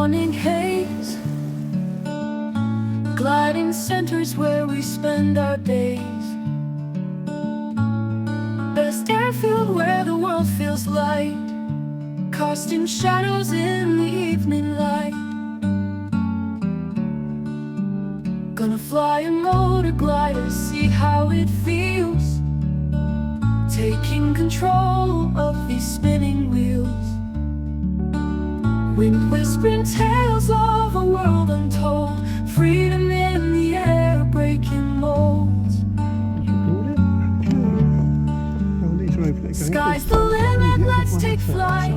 morning haze, gliding centers where we spend our days. Best airfield where the world feels light, casting shadows in the evening light. Gonna fly a motor glider, see how it feels, taking control of these spinning wheels. Wind whispering tales of a world untold, freedom in the air, breaking molds. Sky's the limit, let's take flight.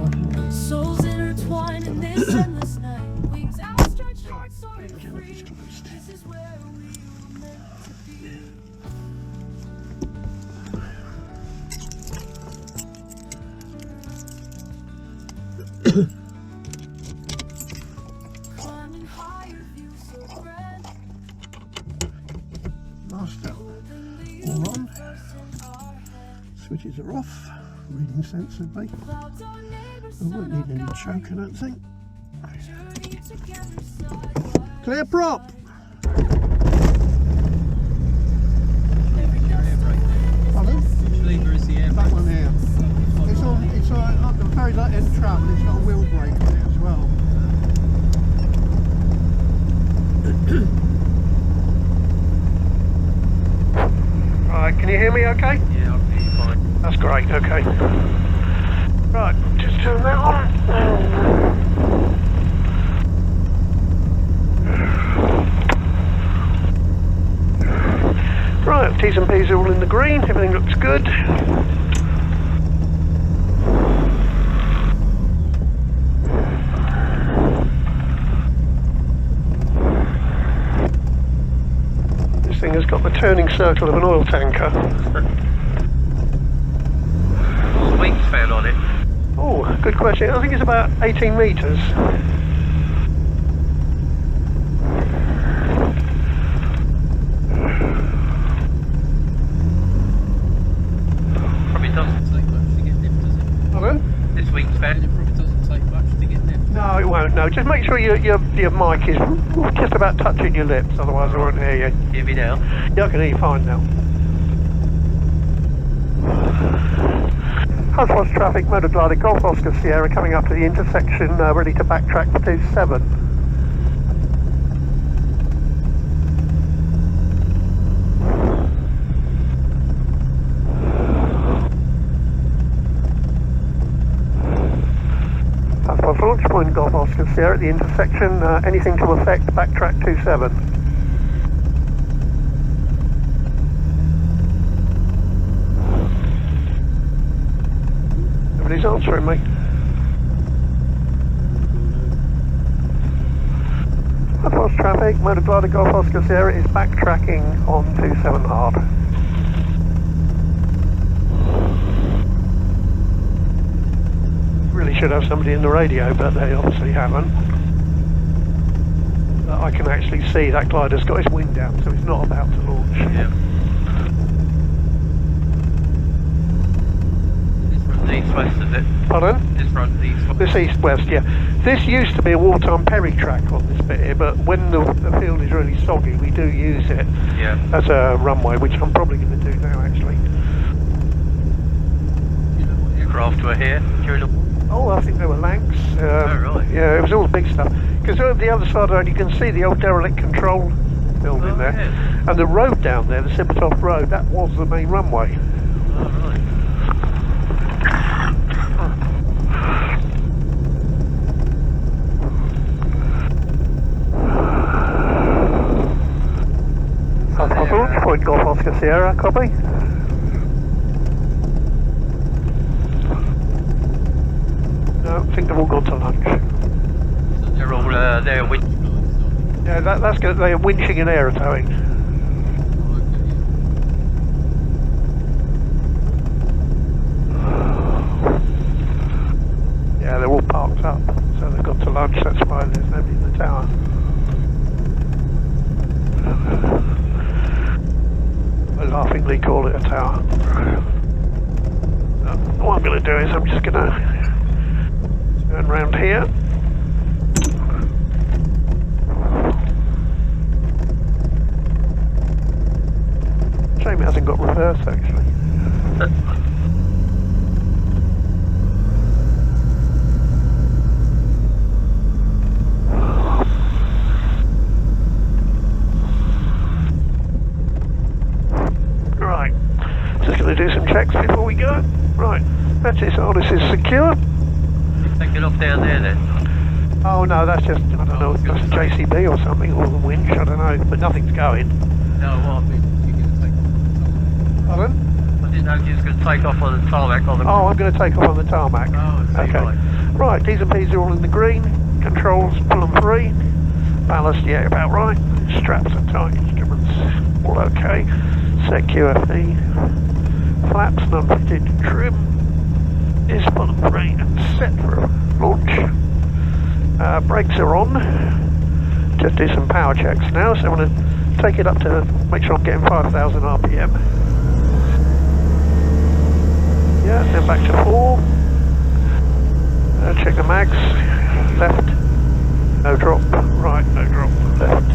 Souls intertwined in this endless night. Wings outstretched, hearts soaring free. This is where we were meant to be. Climbing higher, views so grand. Master all on. Switches are off. Reading sensibly. I won't need any choke, I don't think. Clear prop! Pardon? Which lever is the air brake? That one here. It's on the very light end travel, it's got a wheel brake on it as well. Right, can you hear me okay? Yeah, I'll be fine. That's great, okay. Right, just turn that on. Right, T's and P's are all in the green, everything looks good. This thing has got the turning circle of an oil tanker. What's the wingspan on it? Oh, good question. I think it's about 18 metres. Probably doesn't take much to get lift, does it? Pardon? This wingspan, it probably doesn't take much to get lift. No, it won't, no. Just make sure your mic is just about touching your lips, otherwise I won't hear you. Hear me now? Yeah, I can hear you fine now. Huswatch traffic, motor glider, Golf Oscar Sierra coming up to the intersection, ready to backtrack for 27. Huswatch launch point, Golf Oscar Sierra at the intersection, anything to affect backtrack 27. Nobody's answering me. Huswatch traffic, motor glider Golf Oscar Sierra is backtracking on 27 hard. Really should have somebody in the radio, but they obviously haven't. But I can actually see that glider's got its wind down, so it's not about to launch. Yeah. East-west, is it? Pardon? This front, east-west. This east-west, yeah. This used to be a wartime Perry track on this bit here, but when the field is really soggy, we do use it as a runway, which I'm probably going to do now, actually. You know what aircraft were here during the war? Oh, I think they were Lancs. Oh, really? Yeah, it was all the big stuff. Because over the other side of the road, you can see the old derelict control building there. Yeah. And the road down there, the Sippertoft Road, that was the main runway. Oh, right. Launch point, Golf Oscar Sierra, copy. No, I think they've all gone to lunch. So they're all there with. Yeah, that's good. They're winching and air towing. Yeah, they're all parked up, so they've got to lunch. That's why there's nobody in the tower. I laughingly call it a tower. What I'm going to do is I'm just going to turn around here. reverse actually. Right, just going to do some checks before we go. Right, that's it, harness is secure. Take it off down there then. Oh no, that's just, I don't know, that's a JCB or something, or the winch, I don't know, but nothing's going. No, what? Pardon? I didn't know you was going to take off on the tarmac on the... Oh, I'm going to take off on the tarmac. Oh, I see, okay. Right, T's and P's are all in the green. Controls, pull them free. Ballast, yeah, about right. Straps are tight. Instruments, all okay. Set QFE. Flaps, non-fitted. Trim is pull them free and set for launch. Brakes are on. Just do some power checks now. So I'm going to take it up to make sure I'm getting 5,000 RPM. Yeah, then back to 4. Check the mags. Left, no drop. Right, no drop. Left,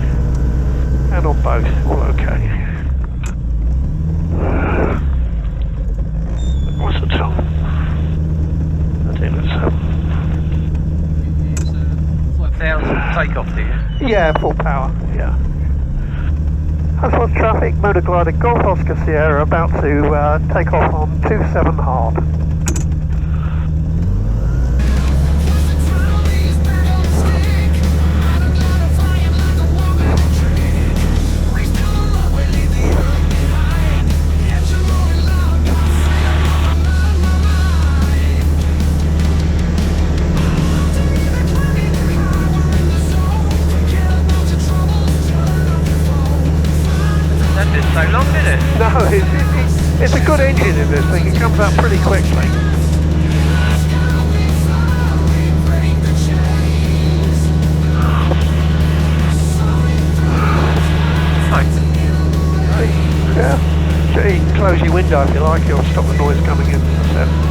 and on both, all okay. What's the time? I think it's 5,000 takeoff, do you? yeah, full power. Yeah. Husband's traffic, motor glider Golf Oscar Sierra about to take off on 27 hard. That didn't take long, did it? No, it's a good engine in this thing, it comes up pretty quickly. Yeah, so you can close your window if you like, it'll stop the noise coming in. That's it.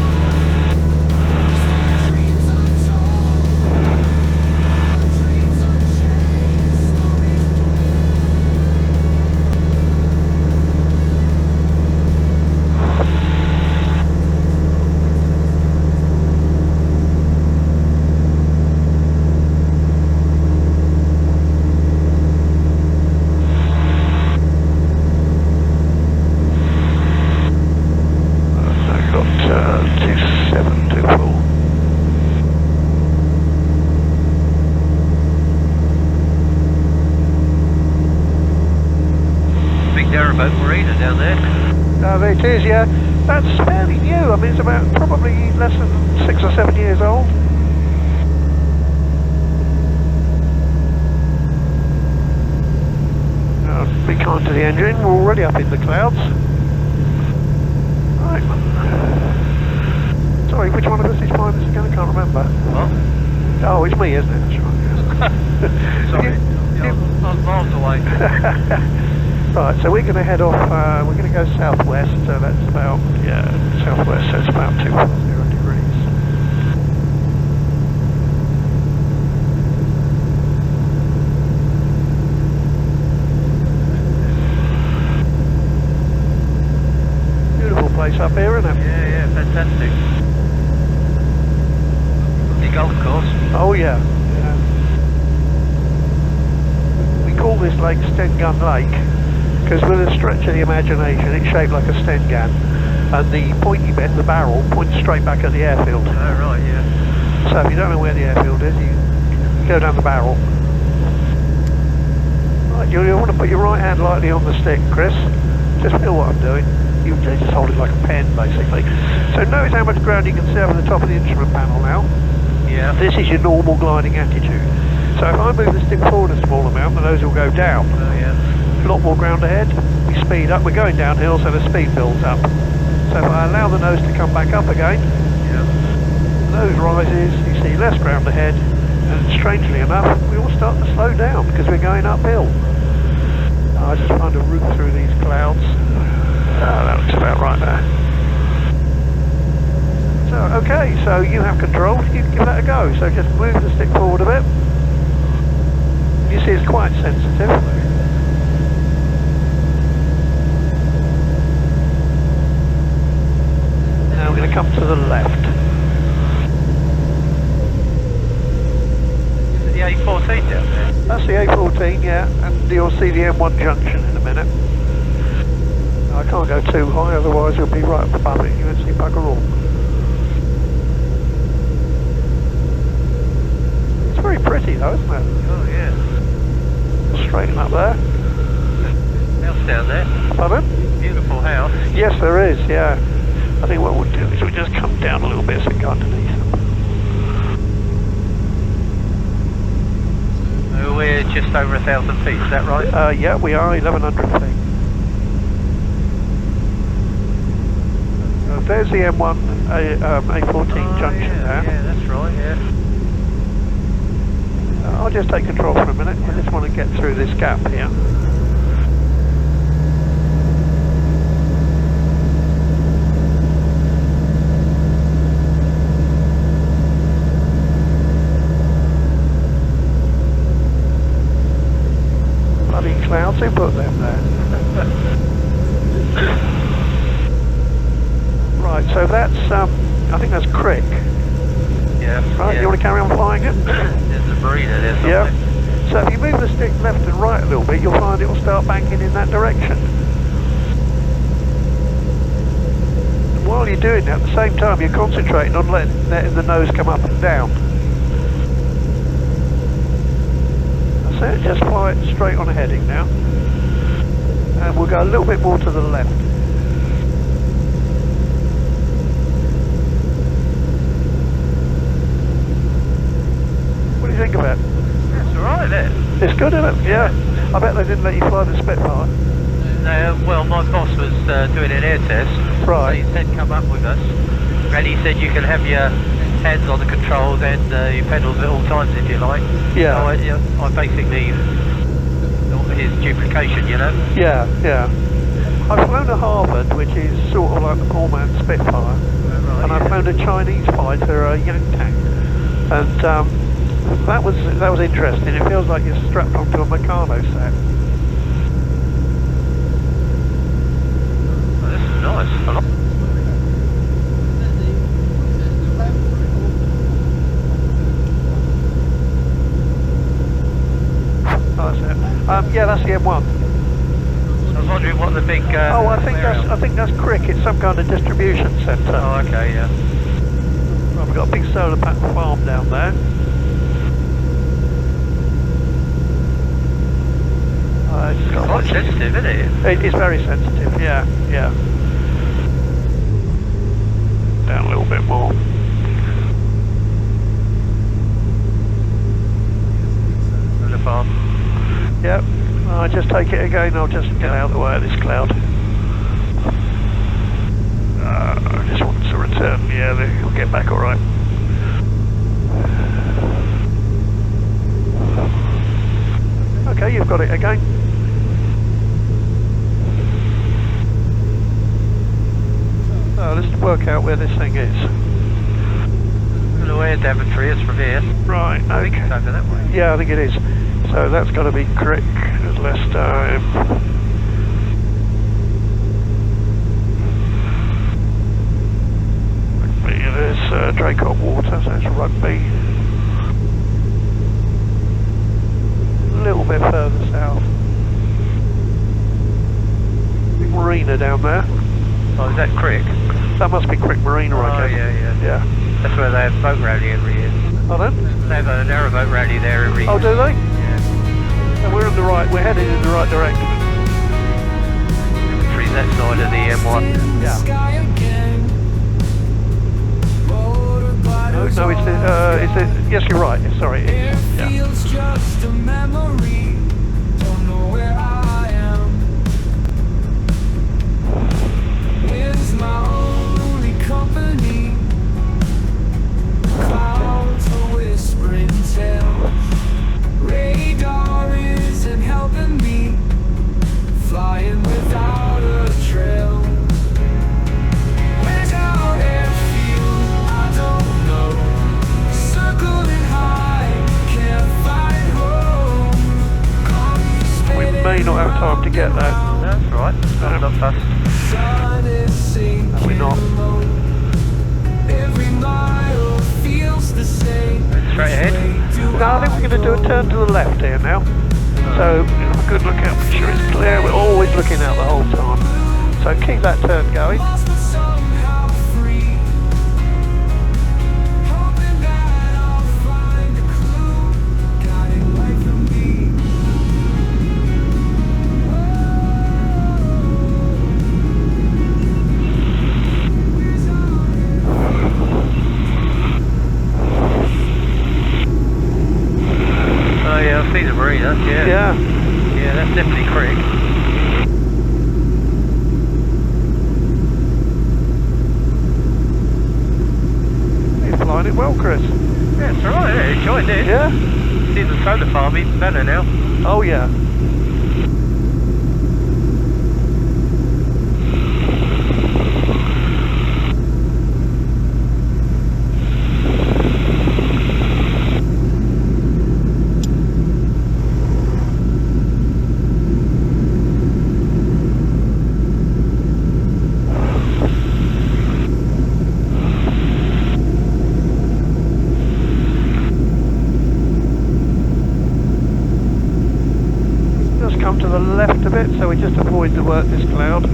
Down there. It is, yeah. That's fairly new. I mean, it's about probably less than 6 or 7 years old. Be kind to the engine. We're already up in the clouds. Right. Sorry, which one of us is flying this again? I can't remember. What? Oh, it's me, isn't it? That's right. Yeah. Sorry. I was miles away. Right, so we're going to head off, we're going to go southwest, so that's about, yeah, southwest, so it's about 240 degrees. Beautiful place up here, isn't it? Yeah, fantastic. The golf course. Oh yeah, yeah. We call this lake Stengun Lake, because with a stretch of the imagination it's shaped like a Sten gun, and the pointy bit, the barrel, points straight back at the airfield. Oh right, yeah. So if you don't know where the airfield is, you go down the barrel. Right, you want to put your right hand lightly on the stick, Chris. Just feel what I'm doing. You just hold it like a pen, basically. So notice how much ground you can see over the top of the instrument panel now. Yeah. This is your normal gliding attitude. So if I move the stick forward a small amount, the nose will go down. Oh yeah. A lot more ground ahead, we speed up, we're going downhill so the speed builds up. So if I allow the nose to come back up again, Yeah. nose rises, you see less ground ahead, and strangely enough, we all start to slow down because we're going uphill. I just find a route through these clouds. That looks about right there. So, okay, so you have control, you can give that a go. So just move the stick forward a bit. You see it's quite sensitive. you'll see the M1 junction in a minute. I can't go too high, otherwise you'll be right above it. You won't see bugger all. It's very pretty though, isn't it? Oh yeah. Straighten up there. House down there. Pardon? Beautiful house. Yes, there is, yeah. I think what we'll do is we'll just come down a little bit so we go underneath them. We're just over 1,000 feet, is that right? Yeah, we are 1,100 feet. There's the M1 A14 junction there. Yeah, that's right, yeah. I'll just take control for a minute. I just want to get through this gap here. Bloody clouds, who put them there? Right, so that's, I think that's Crick. Yeah. Right, yeah. you want to carry on flying it? There's a breeder there somewhere. Yeah. So if you move the stick left and right a little bit, you'll find it will start banking in that direction. And while you're doing that, at the same time, you're concentrating on letting the nose come up and down. That's it, just fly it straight on a heading now. And we'll go a little bit more to the left. What do you think of it? That's alright, isn't it? It's good, isn't it? Yeah. I bet they didn't let you fly the Spitfire. Well, my boss was doing an air test. Right. So he said come up with us. And he said you can have your hands on the controls and your pedals at all times if you like. Yeah. So I basically his duplication, you know. Yeah, yeah. I've flown a Harvard, which is sort of like the poor man's Spitfire, and I've flown a Chinese fighter, a Yangtang, and that was interesting. It feels like you're strapped onto a Meccano set. Oh, this is nice. I like. Oh, that's it. Yeah, that's the M1. I was wondering what the big. Oh, I think that's Crick. It's some kind of distribution centre. Oh, okay, yeah. Right, we've got a big solar panel farm down there. It's got Quite sensitive, isn't it? It is very sensitive. Yeah, yeah. Down a little bit more. The farm. Yep. I just take it again. I'll just get out of the way of this cloud. I just want to return. Yeah, you'll get back all right. Okay, you've got it again. So let's work out where this thing is. I don't know where Daventry is from here. Right. I think it's over that way. Yeah, I think it is. So that's got to be Crick at less time. There's Takeoff water, so it's Rugby. A little bit further south. Big marina down there. Oh, is that Crick? That must be Crick Marina, I guess. Yeah. Yeah. That's where they have boat rally every year. Pardon? They have a narrowboat rally there every year. Oh, do they? Yeah. So we're in the right, we're heading in the right direction. Daventry's that side of the M1. Yeah. No, it's the, yes, you're right, sorry. Yeah. Feels just a memory. Don't know where I am. Where's my only company? Clouds are whispering tales. Radar isn't helping me. Flying without a trail. Where's our airfield? I don't know. Circling high, can't find home. We may not have time to get that. That's right. Not fast. Sun is sinking We're not. low. Every mile feels the same. Straight ahead. No, I think we're going to do a turn to the left here now. So have a good look out, make sure it's clear. We're always looking out the whole time. So keep that turn going. Lost but somehow free. Hoping that I'll find a clue guiding light for me. Oh yeah, I've seen the marina, yeah. Yeah. Yeah, that's definitely Crick. You're flying it well, Chris. Yeah, it's alright, I enjoyed it. Yeah? See the solar farm even better now. Oh yeah. Come to the left a bit, so we just avoid to work this cloud.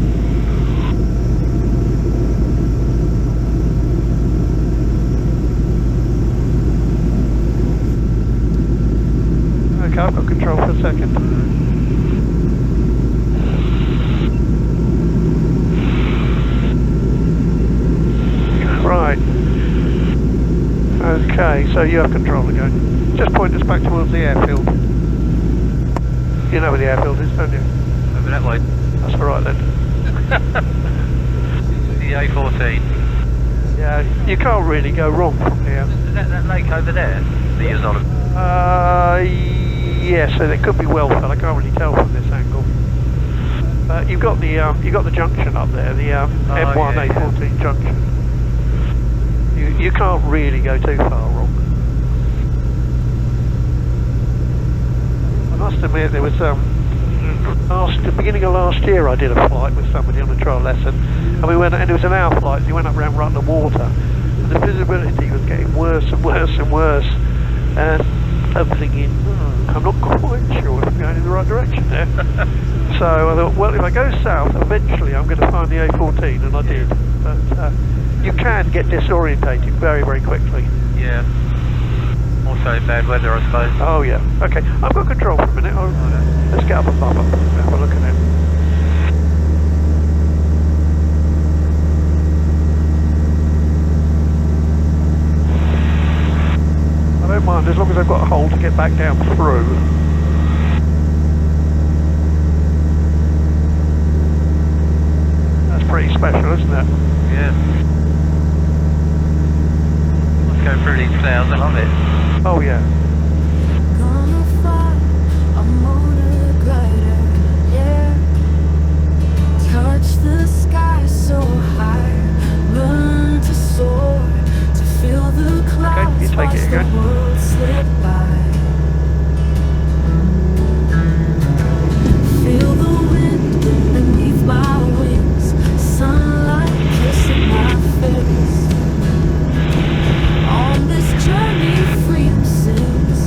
Okay, I've got control for a second. Right. Okay, so you have control again. Just point us back towards the airfield. You know where the airfield is, don't you? Over that way. That's all right then. The A14. Yeah, you can't really go wrong from here. Is that lake over there that you're on? Yes, so it could be well filled. I can't really tell from this angle. You've got the junction up there, the M1 yeah, A14 junction. You can't really go too far wrong. I must admit, there was the beginning of last year I did a flight with somebody on a trial lesson, and we went, and it was an hour flight, so we went up around Rudder water, and the visibility was getting worse and worse and worse, and I'm thinking, I'm not quite sure if I'm going in the right direction there. So I thought, well, if I go south, eventually I'm going to find the A14, and I did. But you can get disorientated very, very quickly. Yeah. Also bad weather, I suppose. Oh yeah. Okay, I've got control for a minute. Let's get up above and have a look at it. I don't mind as long as I've got a hole to get back down through. That's pretty special, isn't it? Yeah. Let's go through these clouds, I love it. Oh yeah. Gonna fly a motor glider, yeah. Touch the sky so high, learn to soar, to feel the clouds, you take it watch the again. world slip by. Feel the wind beneath my wings, sunlight kissing my face. On this journey, freedom sings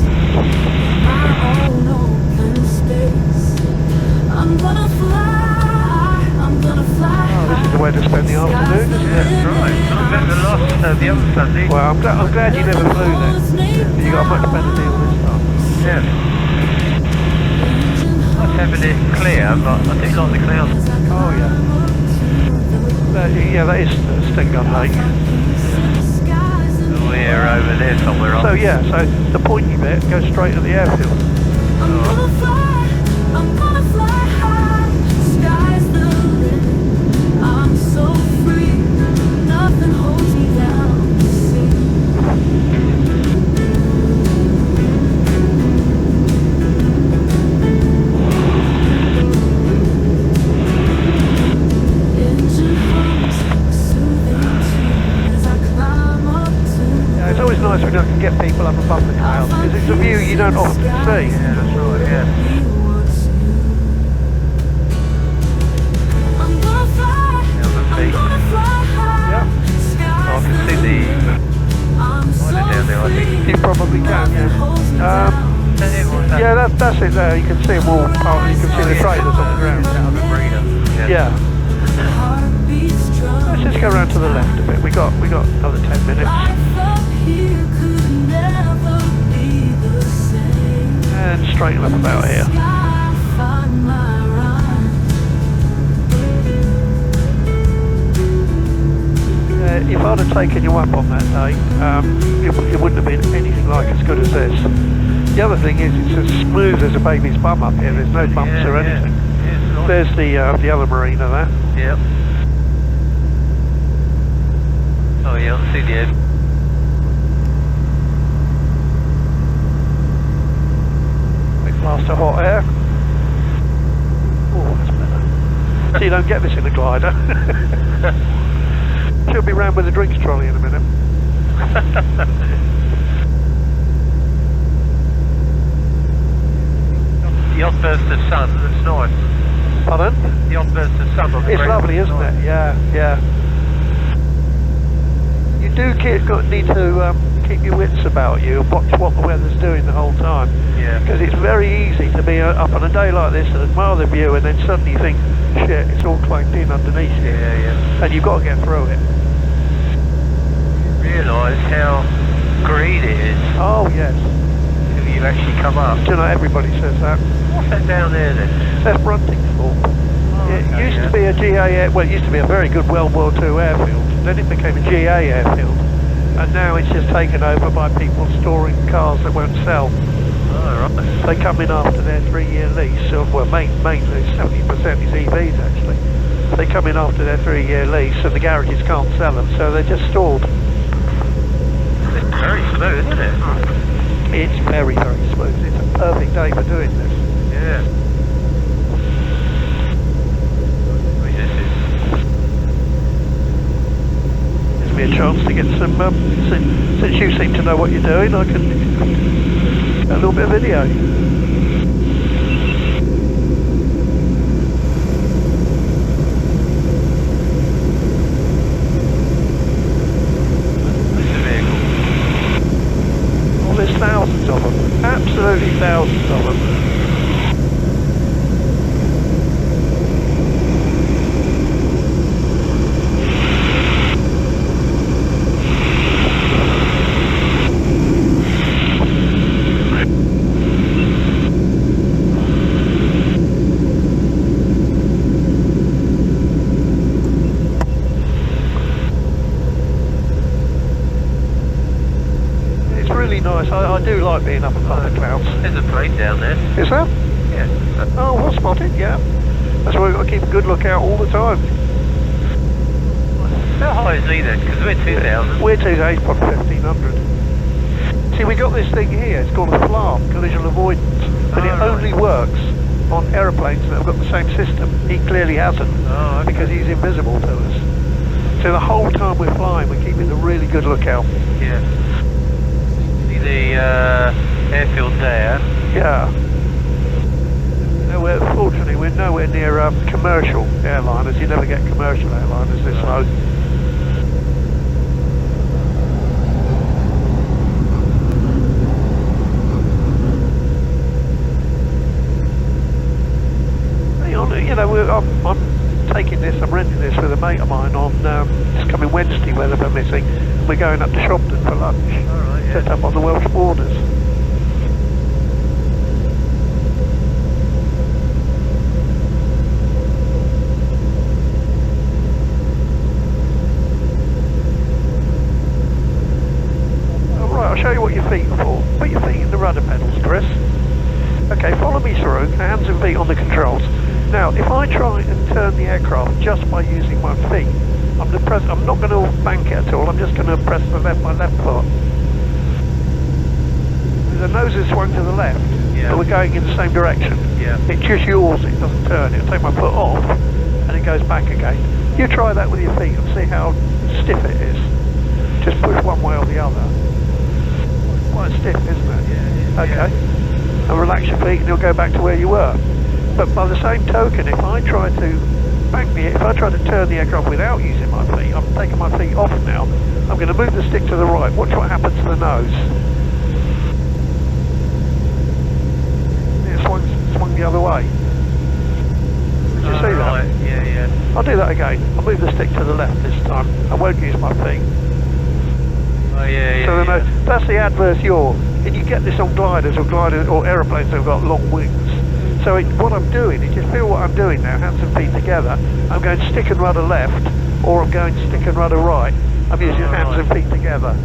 my own open space. I'm gonna fly, I'm gonna fly. Oh, this is the way to spend the afternoon, isn't it? That's right. Not better than the other Sunday. Well, I'm glad you never flew then. You got a much better deal this time. Yeah. Nice having it clear, but I do like the clouds. Oh yeah. Yeah, that is Scenic Lake. We're over there somewhere. So yeah, so the pointy bit goes straight to the airfield. I'm gonna fly high, sky's the limit. I'm so free, nothing holds me down. See. Engine hums, soothing tune as I climb up to. Yeah, it's always nice when I can get people up above the clouds, because it's a view you don't often see. Yeah, that's right, yeah. I'm gonna fly, Yeah, I'm gonna fly high. Yeah. I can see the I'm so down there, I think. You probably can, yeah. Is that it, or is that- Yeah, that's it. see there, you can see them all, you can see the trailers on the ground. Out of the marina. Yeah. Let's just go around to the left a bit. We got another 10 minutes. And straighten up about here. If I'd have taken you up on that day, it wouldn't have been anything like as good as this. The other thing is, it's as smooth as a baby's bum up here. There's no bumps or anything. Nice. There's the other marina there. Yep. Oh yeah, I see the end. Big blast of hot air. Oh, that's better. So you don't get this in a glider. She'll be round with a drinks trolley in a minute. The odd burst of sun, that's nice. Pardon? The odd burst of sun on the It's ground, lovely, isn't nice. it? Yeah, yeah. You do need to keep your wits about you and watch what the weather's doing the whole time. Yeah. Because it's very easy to be up on a day like this and admire the view, and then suddenly you think, shit, it's all cloaked in underneath you. Yeah, yeah. And you've got to get through it. Realise how green it is Oh, yes. till you actually come up. Do you know, everybody says that. What's that down there then? That's Bruntingthorpe. It okay, used to be a GA, well, it used to be a very good World War II airfield. Then it became a GA airfield. And now it's just taken over by people storing cars that won't sell. Oh, right. They come in after their 3-year lease, or, well, mainly 70% is EVs actually. They come in after their 3-year lease and the garages can't sell them, so they're just stored. It's very smooth, isn't it? It's very, very smooth. It's a perfect day for doing this. Yeah. Gives me a chance to get some, since you seem to know what you're doing, I can get a little bit of video. There's thousands of them, absolutely thousands of them. Nice. I do like being up above the clouds. There's a plane down there. Is that? Yeah. Oh, well spotted, yeah. That's why we've got to keep a good lookout all the time. How high is he then? Because we're 2,000. We're 2,000, probably 1,500. See, we got this thing here, it's called a FLARM, collision avoidance, but it only works on aeroplanes that have got the same system. He clearly hasn't, because he's invisible to us. So the whole time we're flying, we're keeping a really good lookout. Yeah. The airfield there. Yeah. Fortunately, we're nowhere near commercial airliners. You never get commercial airliners this low. You know, I'm taking this, I'm renting this with a mate of mine on this coming Wednesday, weather permitting. We're going up to Shopton for lunch. Alright, yeah. Set up on the Welsh borders. Alright, I'll show you what your feet are for. Put your feet in the rudder pedals, Chris. Okay, follow me through, hands and feet on the controls. Now, if I try and turn the aircraft just by using my feet, I'm not going to bank it at all, I'm just going to press my left foot. The nose is swung to the left, but we're going in the same direction. Yeah. It's just yours, it doesn't turn. It'll take my foot off, and it goes back again. You try that with your feet and see how stiff it is. Just push one way or the other. Quite stiff, isn't it? Yeah. Okay. And relax your feet and you'll go back to where you were. But by the same token, if I try to turn the aircraft without using my feet, I'm taking my feet off now, I'm going to move the stick to the right. Watch what happens to the nose. It swung the other way. Did you see that? Right, yeah. I'll do that again. I'll move the stick to the left this time. I won't use my feet. Oh, yeah. So that's the adverse yaw. And you get this on gliders or aeroplanes that have got long wings. So what I'm doing is, just feel what I'm doing now, hands and feet together. I'm going stick and rudder left, or I'm going stick and rudder right. I'm using hands and feet together.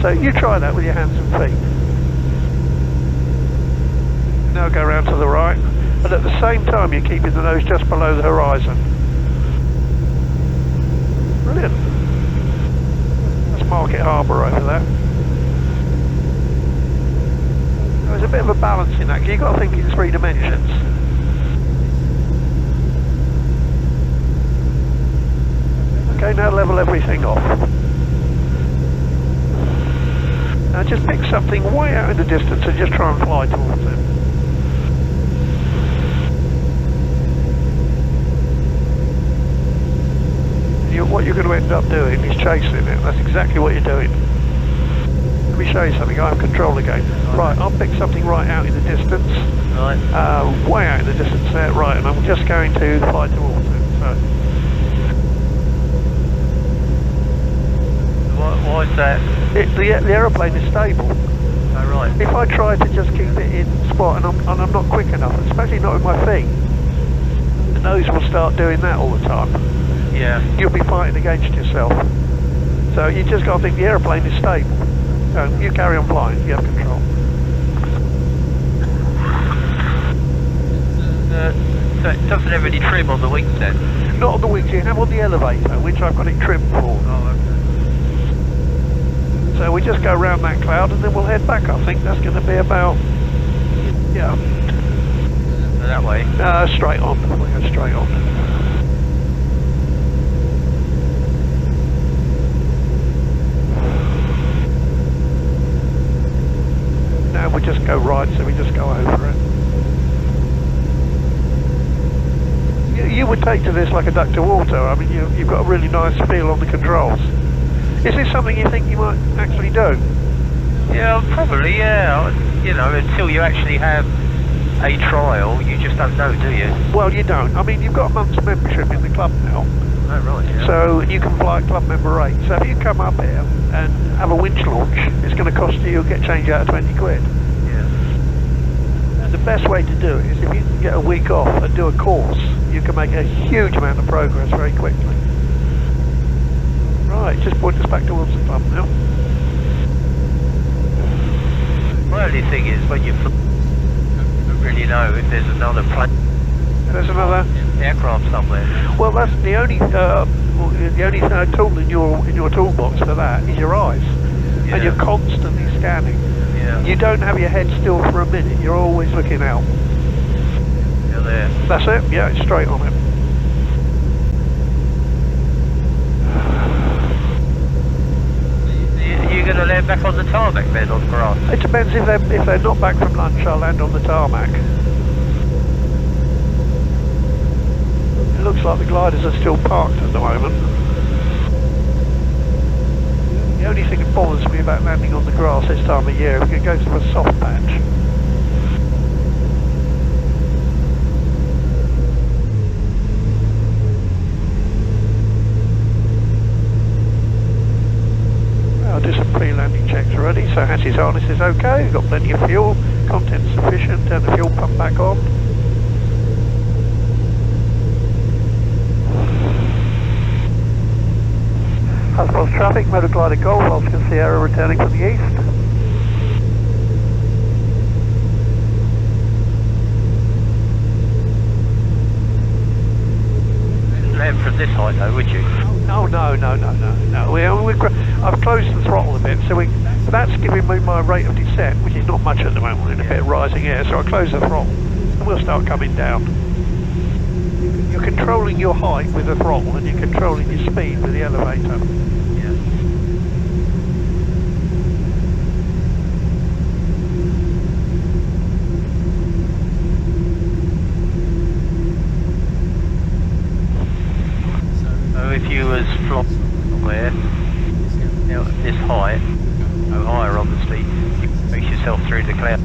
So you try that with your hands and feet. Now go around to the right, and at the same time you're keeping the nose just below the horizon. Brilliant. That's Market Harbour over there. There's a bit of a balance in that, because you've got to think in 3 dimensions. Okay, now level everything off. Now just pick something way out in the distance and just try and fly towards it. What you're going to end up doing is chasing it. That's exactly what you're doing. Let me show you something. I have control again. Right, I'll pick something right out in the distance. Right. Way out in the distance there. Right, and I'm just going to fly towards it. So. Why is that? The aeroplane is stable. Oh, right. If I try to just keep it in spot and I'm not quick enough, especially not with my feet, the nose will start doing that all the time. Yeah. You'll be fighting against yourself. So you just got to think the aeroplane is stable. So you carry on flying, you have control. So it doesn't have any trim on the wings then? Not on the wings, you have on the elevator, which I've got it trimmed for. Oh, okay. So we just go around that cloud and then we'll head back. I think that's going to be about, yeah. That way? Straight on, we'll go straight on. Now we just go right, so we just go over it. You would take to this like a duck to water. I mean, you've got a really nice feel on the controls. Is this something you think you might actually do? Yeah, probably, yeah. You know, until you actually have a trial, you just don't know, do you? Well, you don't. I mean, you've got a month's membership in the club now. Oh, right, yeah. So you can fly at club member rate. So if you come up here and have a winch launch, it's going to cost you, you'll get change out of 20 quid. Yeah. And the best way to do it is if you can get a week off and do a course, you can make a huge amount of progress very quickly. Right, just point us back towards the club now. My only thing is when you fly, you don't really know if there's another plane. There's another aircraft somewhere. Well, that's the only tool in your toolbox for that is your eyes, Yeah. and you're constantly scanning. Yeah. You don't have your head still for a minute. You're always looking out. You're there. That's it. Yeah, it's straight on it. You're going to land back on the tarmac then, on the grass? It depends if they're not back from lunch. I'll land on the tarmac. It looks like the gliders are still parked at the moment. The only thing that bothers me about landing on the grass this time of year, we could go to a soft patch. I'll do some pre-landing checks already. So Hattie's harness is okay, we've got plenty of fuel, content's sufficient, turn the fuel pump back on. Husband's traffic, motor glider Golf, Oscar Sierra returning from the east. Land from this height though, would you? Oh no. I've closed the throttle a bit, so that's giving me my rate of descent, which is not much at the moment, in a bit of rising air, so I close the throttle and we'll start coming down. You're controlling your height with the throttle and you're controlling your speed with the elevator. Yeah. So if you was flopping somewhere, you know, at this height, no higher obviously, you push yourself through the cloud.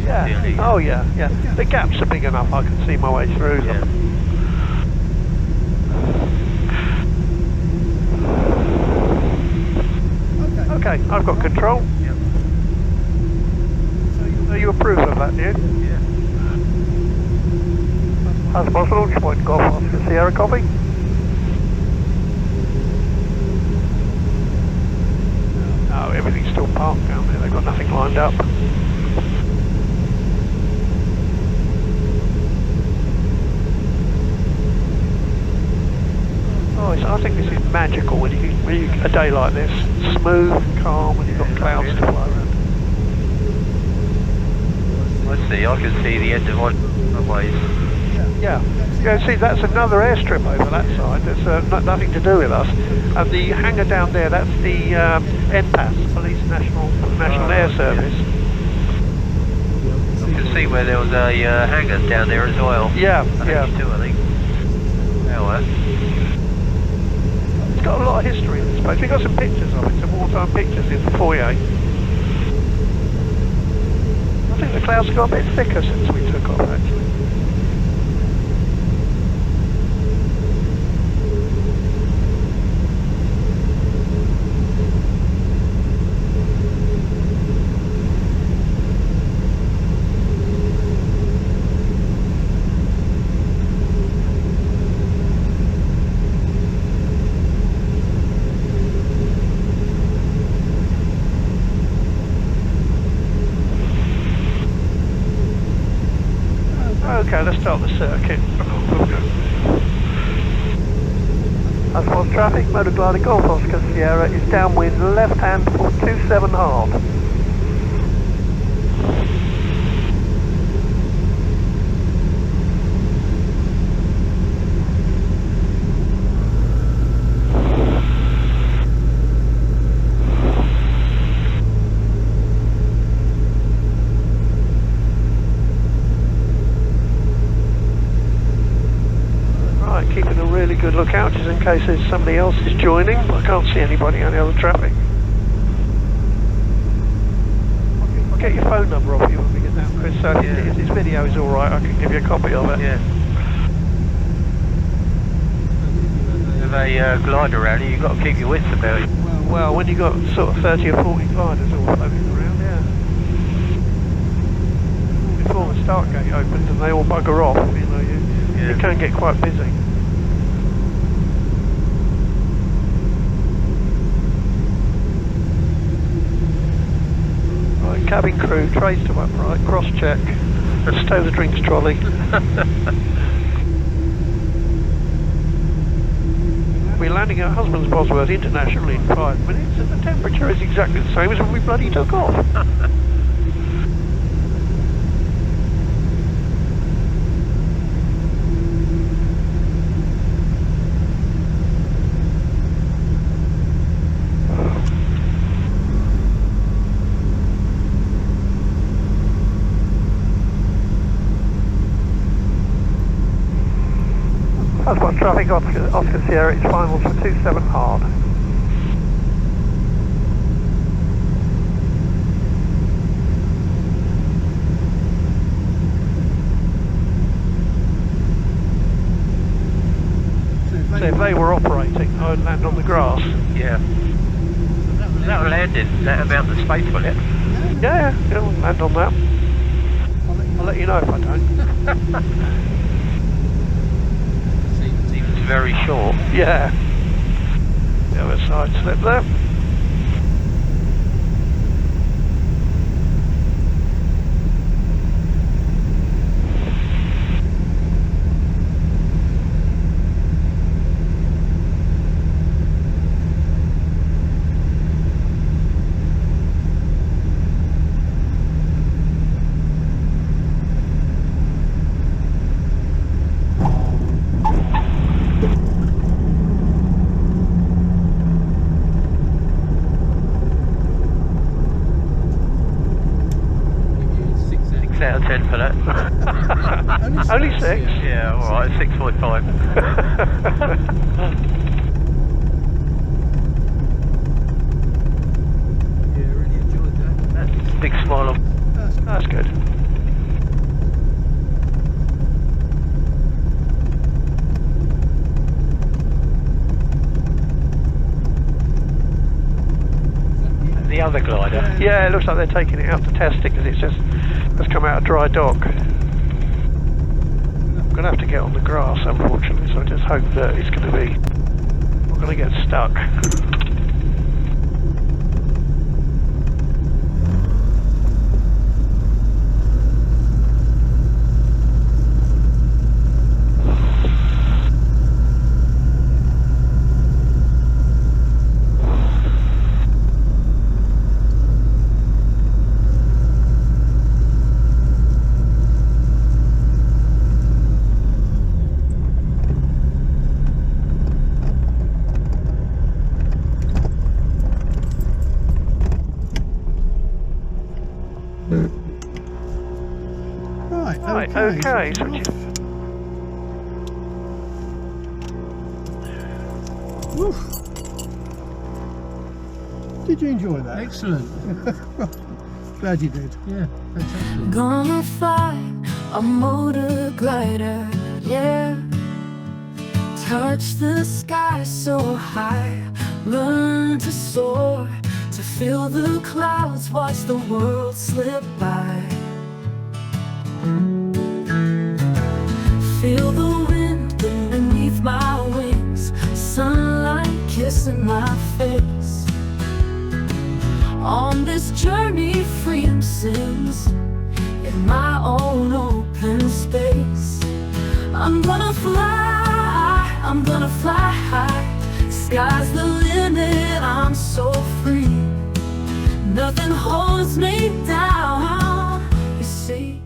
Yeah. Really. Oh yeah, yeah. The gaps are big enough. I can see my way through Yeah. them. Okay, I've got control. Yep. So you approve of that, do you? Yeah. As possible, launch point Golf Oscar Sierra, copy. No, everything's still parked down there. They've got nothing lined up. Oh, I think this is magical when you a day like this, smooth and calm, when you've got clouds to fly around. I see. I can see the end of one ways. Yeah. Yeah, see, that's another airstrip over that side. There's nothing to do with us. And the hangar down there, that's the NPAS, Police National Air Service. I can see where there was a hangar down there as well. Yeah, yeah. Too, I think. Oh, It's got a lot of history in this place. We've got some pictures of it, some wartime pictures in the foyer. I think the clouds got a bit thicker since we took off, actually. Okay, let's start the circuit. As far as traffic, motor glider Golf Oscar Sierra is downwind left hand for 27 hard. Keeping a really good look out just in case there's somebody else is joining. I can't see anybody on the other traffic. I'll get your phone number off you when we get down, Chris, so if this video is alright I can give you a copy of it. Yeah. With a glider around it, you've got to keep your wits about it. Well, when you've got sort of 30 or 40 gliders all floating around, yeah. Before the start gate opens and they all bugger off, you know, you can get quite busy. Right, cabin crew, trays to upright, cross check, and stow the drinks trolley. We're landing at Husbands Bosworth International in 5 minutes and the temperature is exactly the same as when we bloody took off. That's what traffic, Oscar Sierra, it's finals for 27 hard. So if they were operating, I would land on the grass. Yeah. That'll land in that amount of space, will it? Yeah, it'll land on that. I'll let you know if I don't. Seems very short. Yeah. The other side slip there. Out of 10 for that. Only 6? Yeah, alright, 6.5. Yeah, really enjoyed that. That's a big smile on. That's good. the other glider? Yeah, it looks like they're taking it out to test it because it's just come out of dry dock. I'm going to have to get on the grass, unfortunately, so I just hope that it's going to be... I'm going to get stuck. Right, Okay, so Woof. Did you enjoy that? Excellent. Glad you did. Yeah, fantastic. Gonna fly a motor glider, yeah. Touch the sky so high, learn to soar, to feel the clouds, watch the world slip by. Feel the wind beneath my wings, sunlight kissing my face. On this journey, freedom sings in my own open space. I'm gonna fly, I'm gonna fly high. Sky's the limit, I'm so free. Nothing holds me down, you see.